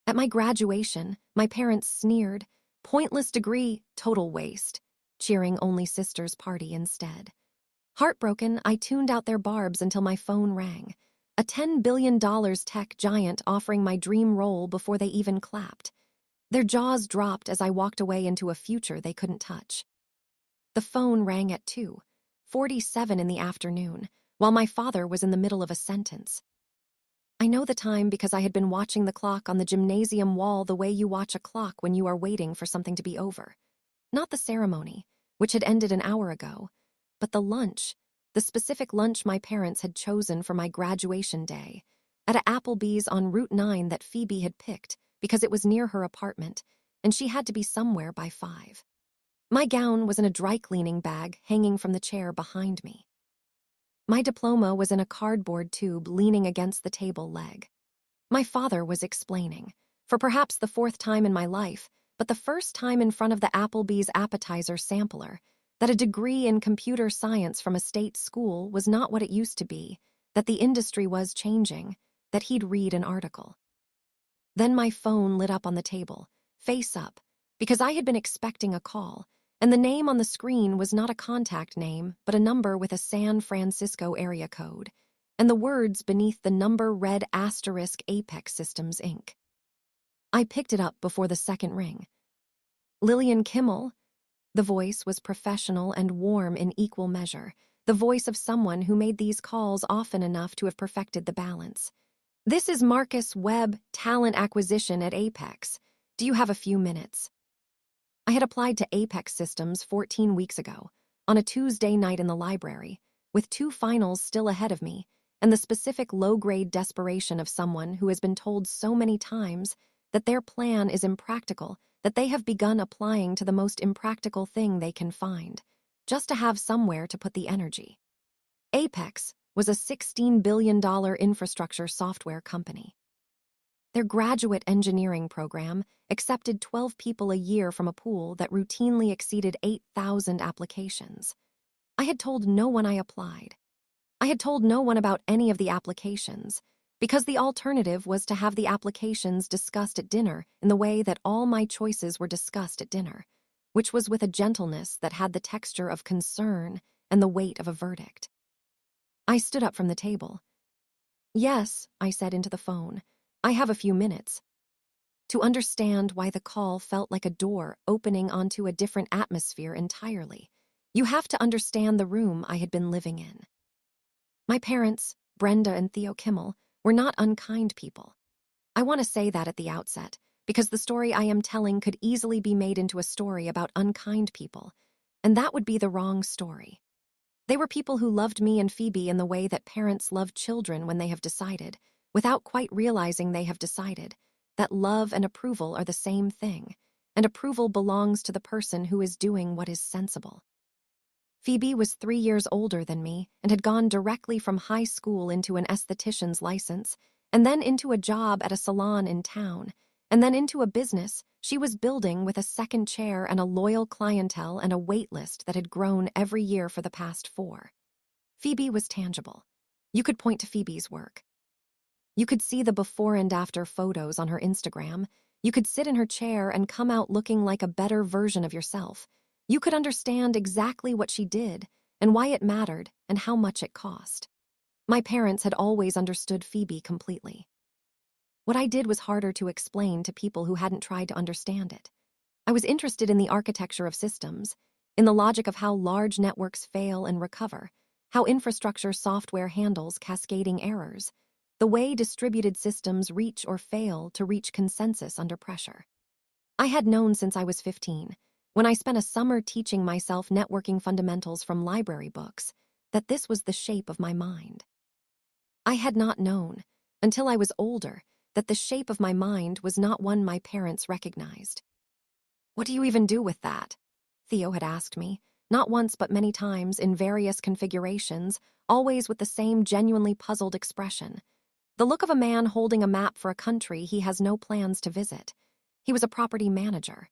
At my graduation, my parents sneered, "Pointless degree, total waste," cheering only sister's party instead. Heartbroken, I tuned out their barbs until my phone rang. A $10 billion tech giant offering my dream role before they even clapped. Their jaws dropped as I walked away into a future they couldn't touch. The phone rang at 2:47 in the afternoon, while my father was in the middle of a sentence. I know the time because I had been watching the clock on the gymnasium wall the way you watch a clock when you are waiting for something to be over. Not the ceremony, which had ended an hour ago, but the specific lunch my parents had chosen for my graduation day, at a Applebee's on Route 9 that Phoebe had picked because it was near her apartment, and she had to be somewhere by 5. My gown was in a dry cleaning bag hanging from the chair behind me. My diploma was in a cardboard tube leaning against the table leg. My father was explaining, for perhaps the 4th time in my life, but the first time in front of the Applebee's appetizer sampler, that a degree in computer science from a state school was not what it used to be, that the industry was changing, that he'd read an article. Then my phone lit up on the table, face up, because I had been expecting a call, and the name on the screen was not a contact name, but a number with a San Francisco area code, and the words beneath the number read *Apex Systems, Inc. I picked it up before the second ring. "Lillian Kimmel?" The voice was professional and warm in equal measure, the voice of someone who made these calls often enough to have perfected the balance. "This is Marcus Webb, talent acquisition at Apex. Do you have a few minutes?" I had applied to Apex Systems 14 weeks ago, on a Tuesday night in the library, with 2 finals still ahead of me, and the specific low-grade desperation of someone who has been told so many times that their plan is impractical that they have begun applying to the most impractical thing they can find, just to have somewhere to put the energy. Apex was a $16 billion infrastructure software company. Their graduate engineering program accepted 12 people a year from a pool that routinely exceeded 8,000 applications. I had told no one I applied. I had told no one about any of the applications, because the alternative was to have the applications discussed at dinner in the way that all my choices were discussed at dinner, which was with a gentleness that had the texture of concern and the weight of a verdict. I stood up from the table. "Yes," I said into the phone, "I have a few minutes." To understand why the call felt like a door opening onto a different atmosphere entirely, you have to understand the room I had been living in. My parents, Brenda and Theo Kimmel, were not unkind people. I want to say that at the outset, because the story I am telling could easily be made into a story about unkind people, and that would be the wrong story. They were people who loved me and Phoebe in the way that parents love children when they have decided, without quite realizing they have decided, that love and approval are the same thing, and approval belongs to the person who is doing what is sensible. Phoebe was 3 years older than me and had gone directly from high school into an esthetician's license, and then into a job at a salon in town, and then into a business she was building with a second chair and a loyal clientele and a wait list that had grown every year for the past 4. Phoebe was tangible. You could point to Phoebe's work. You could see the before and after photos on her Instagram. You could sit in her chair and come out looking like a better version of yourself. You could understand exactly what she did and why it mattered and how much it cost. My parents had always understood Phoebe completely. What I did was harder to explain to people who hadn't tried to understand it. I was interested in the architecture of systems, in the logic of how large networks fail and recover, how infrastructure software handles cascading errors, the way distributed systems reach or fail to reach consensus under pressure. I had known since I was 15, when I spent a summer teaching myself networking fundamentals from library books, that this was the shape of my mind. I had not known, until I was older, that the shape of my mind was not one my parents recognized. "What do you even do with that?" Theo had asked me, not once but many times in various configurations, always with the same genuinely puzzled expression. The look of a man holding a map for a country he has no plans to visit. He was a property manager.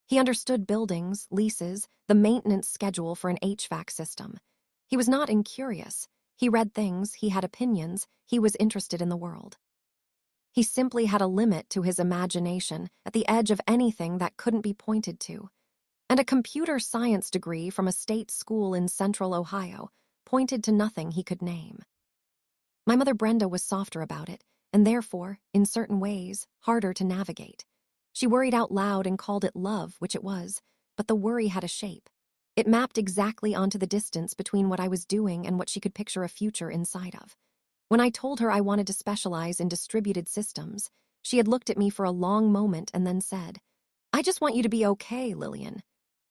He understood buildings, leases, the maintenance schedule for an HVAC system. He was not incurious. He read things, he had opinions, he was interested in the world. He simply had a limit to his imagination at the edge of anything that couldn't be pointed to. And a computer science degree from a state school in central Ohio pointed to nothing he could name. My mother Brenda was softer about it, and therefore, in certain ways, harder to navigate. She worried out loud and called it love, which it was, but the worry had a shape. It mapped exactly onto the distance between what I was doing and what she could picture a future inside of. When I told her I wanted to specialize in distributed systems, she had looked at me for a long moment and then said, "I just want you to be okay, Lillian,"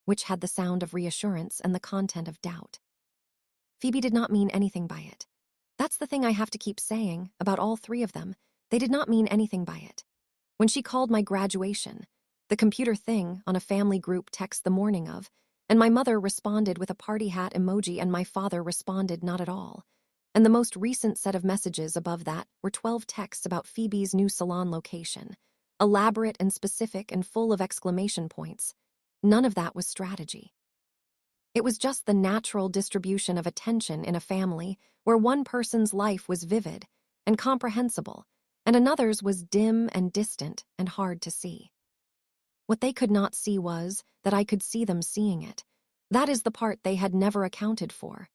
which had the sound of reassurance and the content of doubt. Phoebe did not mean anything by it. That's the thing I have to keep saying about all three of them. They did not mean anything by it. When she called my graduation, the computer thing on a family group text the morning of, and my mother responded with a party hat emoji and my father responded not at all. And the most recent set of messages above that were 12 texts about Phoebe's new salon location, elaborate and specific and full of exclamation points. None of that was strategy. It was just the natural distribution of attention in a family where one person's life was vivid and comprehensible, and another's was dim and distant and hard to see. What they could not see was that I could see them seeing it. That is the part they had never accounted for.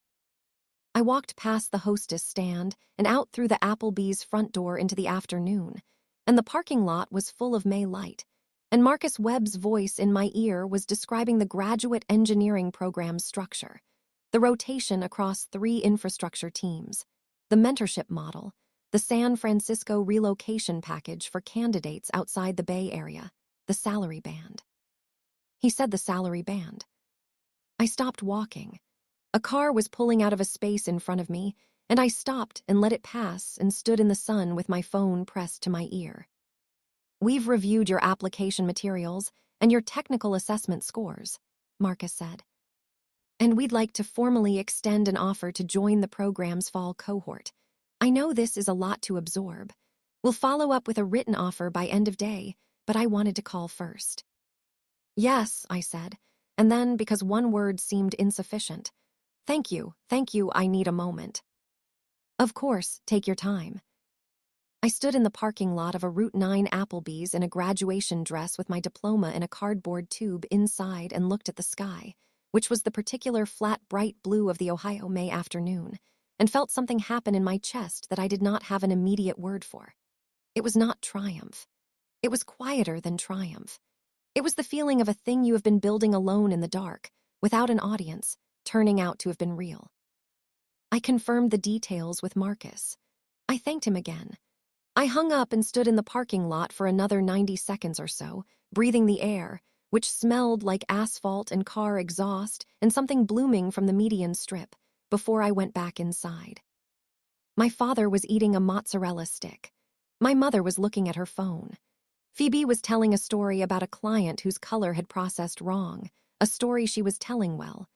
I walked past the hostess stand and out through the Applebee's front door into the afternoon, and the parking lot was full of May light, and Marcus Webb's voice in my ear was describing the graduate engineering program's structure, the rotation across 3 infrastructure teams, the mentorship model, the San Francisco relocation package for candidates outside the Bay Area, the salary band. He said the salary band. I stopped walking. A car was pulling out of a space in front of me, and I stopped and let it pass and stood in the sun with my phone pressed to my ear. "We've reviewed your application materials and your technical assessment scores," Marcus said. "And we'd like to formally extend an offer to join the program's fall cohort. I know this is a lot to absorb. We'll follow up with a written offer by end of day, but I wanted to call first." "Yes," I said, and then, because one word seemed insufficient, thank you, I need a moment." "Of course, take your time." I stood in the parking lot of a Route 9 Applebee's in a graduation dress with my diploma in a cardboard tube inside and looked at the sky, which was the particular flat bright blue of the Ohio May afternoon, and felt something happen in my chest that I did not have an immediate word for. It was not triumph. It was quieter than triumph. It was the feeling of a thing you have been building alone in the dark, without an audience, turning out to have been real. I confirmed the details with Marcus. I thanked him again. I hung up and stood in the parking lot for another 90 seconds or so, breathing the air, which smelled like asphalt and car exhaust and something blooming from the median strip, before I went back inside. My father was eating a mozzarella stick. My mother was looking at her phone. Phoebe was telling a story about a client whose color had processed wrong, a story she was telling well.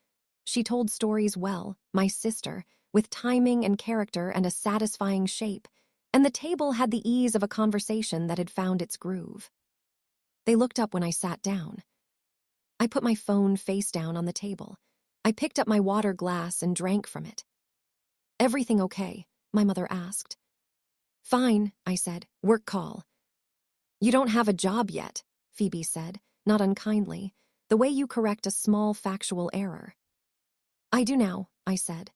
She told stories well, my sister, with timing and character and a satisfying shape, and the table had the ease of a conversation that had found its groove. They looked up when I sat down. I put my phone face down on the table. I picked up my water glass and drank from it. "Everything okay?" my mother asked. "Fine," I said. "Work call." "You don't have a job yet," Phoebe said, not unkindly, the way you correct a small factual error. "I do now," I said.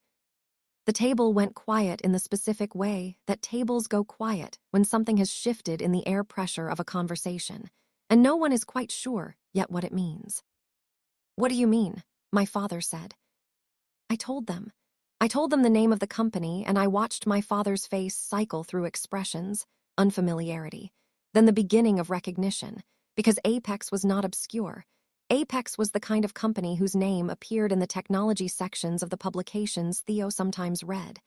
The table went quiet in the specific way that tables go quiet when something has shifted in the air pressure of a conversation, and no one is quite sure yet what it means. "What do you mean?" my father said. I told them. I told them the name of the company, and I watched my father's face cycle through expressions, unfamiliarity, then the beginning of recognition, because Apex was not obscure. Apex was the kind of company whose name appeared in the technology sections of the publications Theo sometimes read,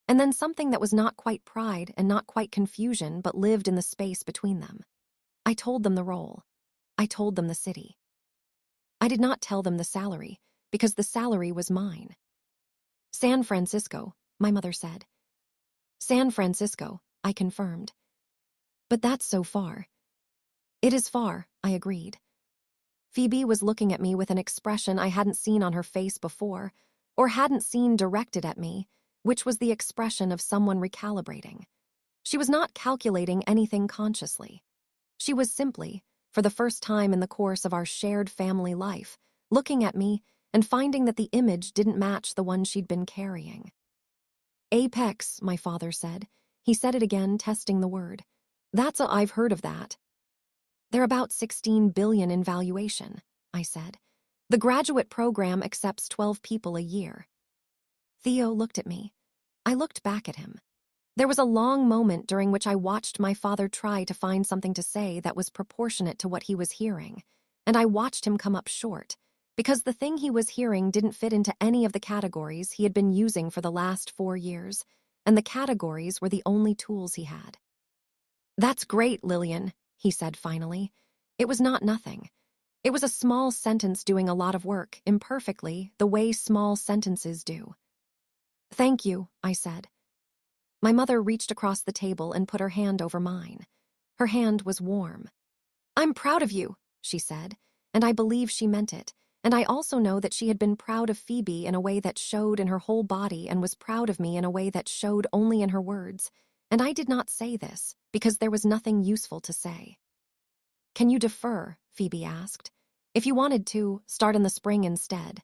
and then something that was not quite pride and not quite confusion but lived in the space between them. I told them the role. I told them the city. I did not tell them the salary, because the salary was mine. "San Francisco," my mother said. "San Francisco," I confirmed. "But that's so far." "It is far," I agreed. Phoebe was looking at me with an expression I hadn't seen on her face before, or hadn't seen directed at me, which was the expression of someone recalibrating. She was not calculating anything consciously. She was simply, for the first time in the course of our shared family life, looking at me and finding that the image didn't match the one she'd been carrying. Apex, my father said. He said it again, testing the word. I've heard of that. They're about 16 billion in valuation, I said. The graduate program accepts 12 people a year. Theo looked at me. I looked back at him. There was a long moment during which I watched my father try to find something to say that was proportionate to what he was hearing, and I watched him come up short, because the thing he was hearing didn't fit into any of the categories he had been using for the last 4 years, and the categories were the only tools he had. That's great, Lillian, he said finally. It was not nothing. It was a small sentence doing a lot of work, imperfectly, the way small sentences do. Thank you, I said. My mother reached across the table and put her hand over mine. Her hand was warm. I'm proud of you, she said, and I believe she meant it, and I also know that she had been proud of Phoebe in a way that showed in her whole body and was proud of me in a way that showed only in her words, and I did not say this because there was nothing useful to say. Can you defer? Phoebe asked. If you wanted to, start in the spring instead.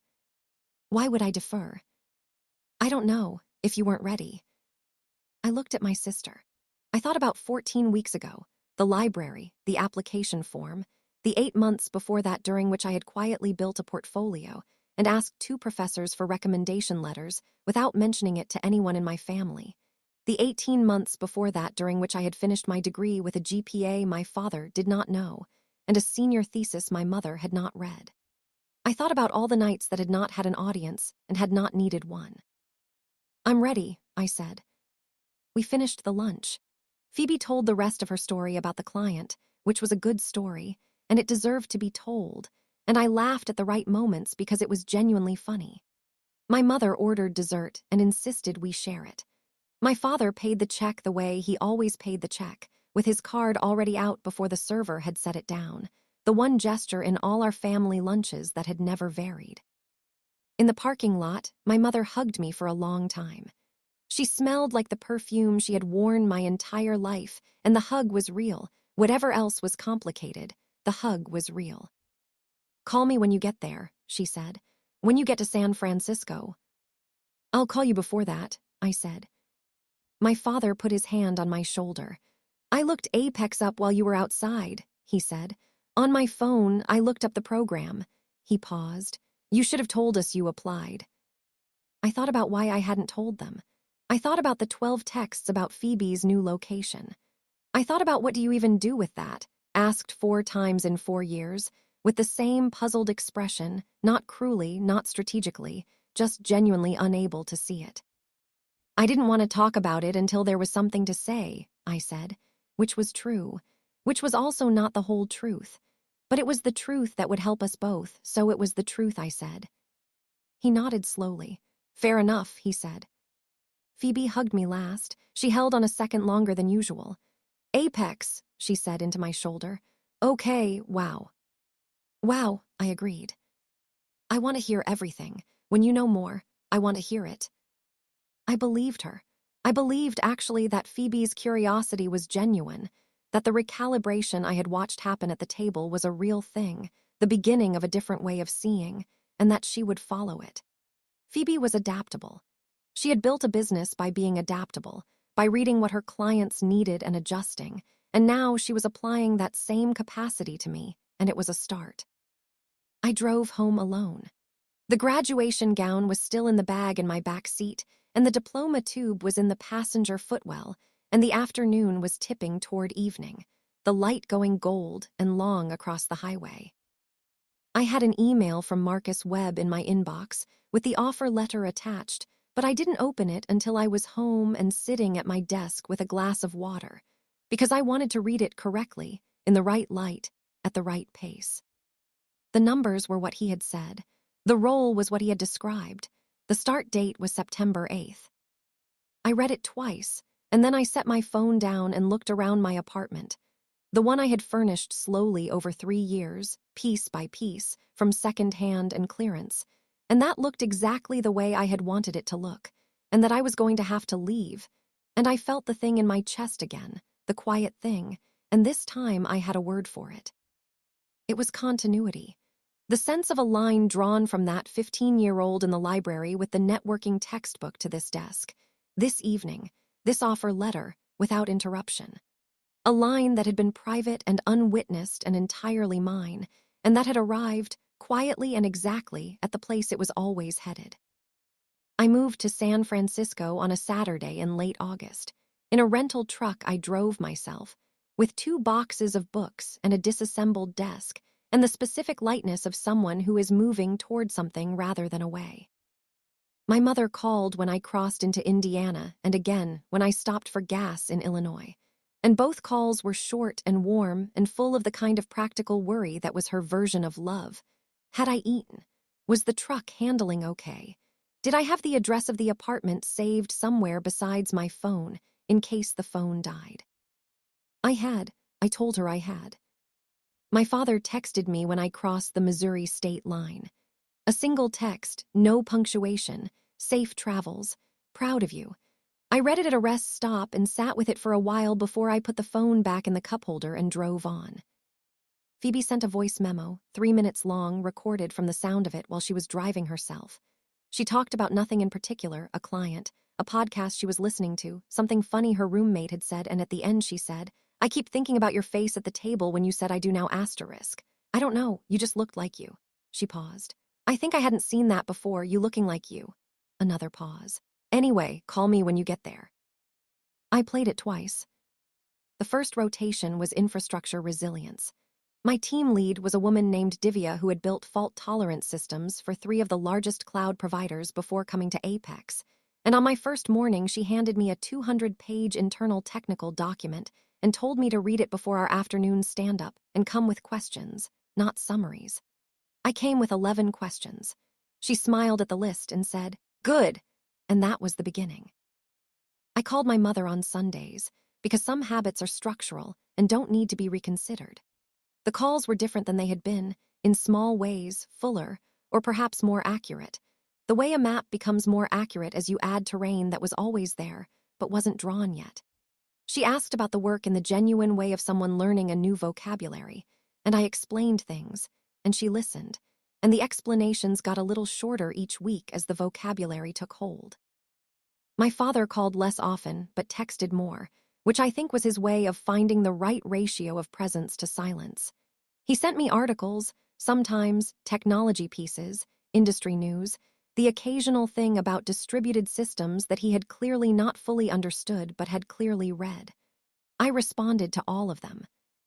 Why would I defer? I don't know, if you weren't ready. I looked at my sister. I thought about 14 weeks ago, the library, the application form, the 8 months before that during which I had quietly built a portfolio and asked 2 professors for recommendation letters without mentioning it to anyone in my family. The 18 months before that during which I had finished my degree with a GPA my father did not know, and a senior thesis my mother had not read. I thought about all the nights that had not had an audience and had not needed one. I'm ready, I said. We finished the lunch. Phoebe told the rest of her story about the client, which was a good story, and it deserved to be told, and I laughed at the right moments because it was genuinely funny. My mother ordered dessert and insisted we share it. My father paid the check the way he always paid the check, with his card already out before the server had set it down, the one gesture in all our family lunches that had never varied. In the parking lot, my mother hugged me for a long time. She smelled like the perfume she had worn my entire life, and the hug was real. Whatever else was complicated, the hug was real. Call me when you get there, she said. When you get to San Francisco. I'll call you before that, I said. My father put his hand on my shoulder. I looked Apex up while you were outside, he said. On my phone, I looked up the program. He paused. You should have told us you applied. I thought about why I hadn't told them. I thought about the 12 texts about Phoebe's new location. I thought about what do you even do with that, asked 4 times in 4 years, with the same puzzled expression, not cruelly, not strategically, just genuinely unable to see it. I didn't want to talk about it until there was something to say, I said, which was true, which was also not the whole truth. But it was the truth that would help us both, so it was the truth I said. He nodded slowly. Fair enough, he said. Phoebe hugged me last. She held on a second longer than usual. Apex, she said into my shoulder. Okay, wow. Wow, I agreed. I want to hear everything. When you know more, I want to hear it. I believed her. I believed, actually, that Phoebe's curiosity was genuine, that the recalibration I had watched happen at the table was a real thing, the beginning of a different way of seeing, and that she would follow it. Phoebe was adaptable. She had built a business by being adaptable, by reading what her clients needed and adjusting, and now she was applying that same capacity to me, and it was a start. I drove home alone. The graduation gown was still in the bag in my back seat, and the diploma tube was in the passenger footwell, and the afternoon was tipping toward evening, the light going gold and long across the highway. I had an email from Marcus Webb in my inbox with the offer letter attached, but I didn't open it until I was home and sitting at my desk with a glass of water, because I wanted to read it correctly, in the right light, at the right pace. The numbers were what he had said. The role was what he had described. The start date was September 8th. I read it twice, and then I set my phone down and looked around my apartment, the one I had furnished slowly over 3 years, piece by piece, from second-hand and clearance, and that looked exactly the way I had wanted it to look, and that I was going to have to leave, And I felt the thing in my chest again, the quiet thing, and this time I had a word for it. It was continuity. The sense of a line drawn from that 15-year-old in the library with the networking textbook to this desk, this evening, this offer letter, without interruption. A line that had been private and unwitnessed and entirely mine, and that had arrived, quietly and exactly, at the place it was always headed. I moved to San Francisco on a Saturday in late August. In a rental truck I drove myself, with 2 boxes of books and a disassembled desk, and the specific lightness of someone who is moving toward something rather than away. My mother called when I crossed into Indiana and again when I stopped for gas in Illinois. And both calls were short and warm and full of the kind of practical worry that was her version of love. Had I eaten? Was the truck handling okay? Did I have the address of the apartment saved somewhere besides my phone, in case the phone died? I had. I told her I had. My father texted me when I crossed the Missouri state line. A single text, no punctuation, safe travels, proud of you. I read it at a rest stop and sat with it for a while before I put the phone back in the cup holder and drove on. Phoebe sent a voice memo, 3 minutes long, recorded from the sound of it while she was driving herself. She talked about nothing in particular, a client, a podcast she was listening to, something funny her roommate had said, and at the end she said, "I keep thinking about your face at the table when you said I do now asterisk. I don't know, you just looked like you." She paused. "I think I hadn't seen that before, you looking like you." Another pause. "Anyway, call me when you get there." I played it twice. The first rotation was infrastructure resilience. My team lead was a woman named Divya who had built fault-tolerance systems for 3 of the largest cloud providers before coming to Apex. And on my first morning, she handed me a 200-page internal technical document and told me to read it before our afternoon stand-up and come with questions, not summaries. I came with 11 questions. She smiled at the list and said, "Good," and that was the beginning. I called my mother on Sundays, because some habits are structural and don't need to be reconsidered. The calls were different than they had been, in small ways, fuller, or perhaps more accurate. The way a map becomes more accurate as you add terrain that was always there, but wasn't drawn yet. She asked about the work in the genuine way of someone learning a new vocabulary, and I explained things, and she listened, and the explanations got a little shorter each week as the vocabulary took hold. My father called less often, but texted more, which I think was his way of finding the right ratio of presence to silence. He sent me articles, sometimes technology pieces, industry news, the occasional thing about distributed systems that he had clearly not fully understood but had clearly read. I responded to all of them.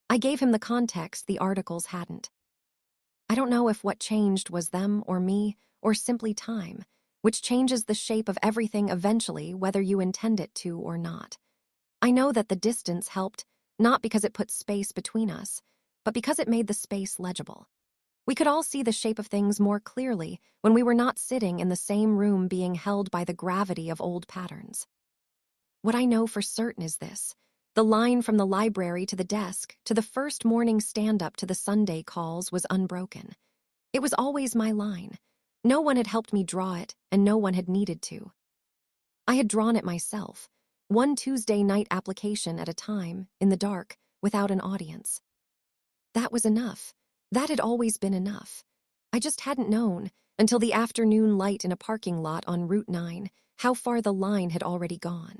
I gave him the context the articles hadn't. I don't know if what changed was them or me, or simply time, which changes the shape of everything eventually whether you intend it to or not. I know that the distance helped, not because it put space between us, but because it made the space legible. We could all see the shape of things more clearly when we were not sitting in the same room being held by the gravity of old patterns. What I know for certain is this: the line from the library to the desk, to the first morning stand-up to the Sunday calls was unbroken. It was always my line. No one had helped me draw it, and no one had needed to. I had drawn it myself, one Tuesday night application at a time, in the dark, without an audience. That was enough. That had always been enough. I just hadn't known, until the afternoon light in a parking lot on Route 9, how far the line had already gone.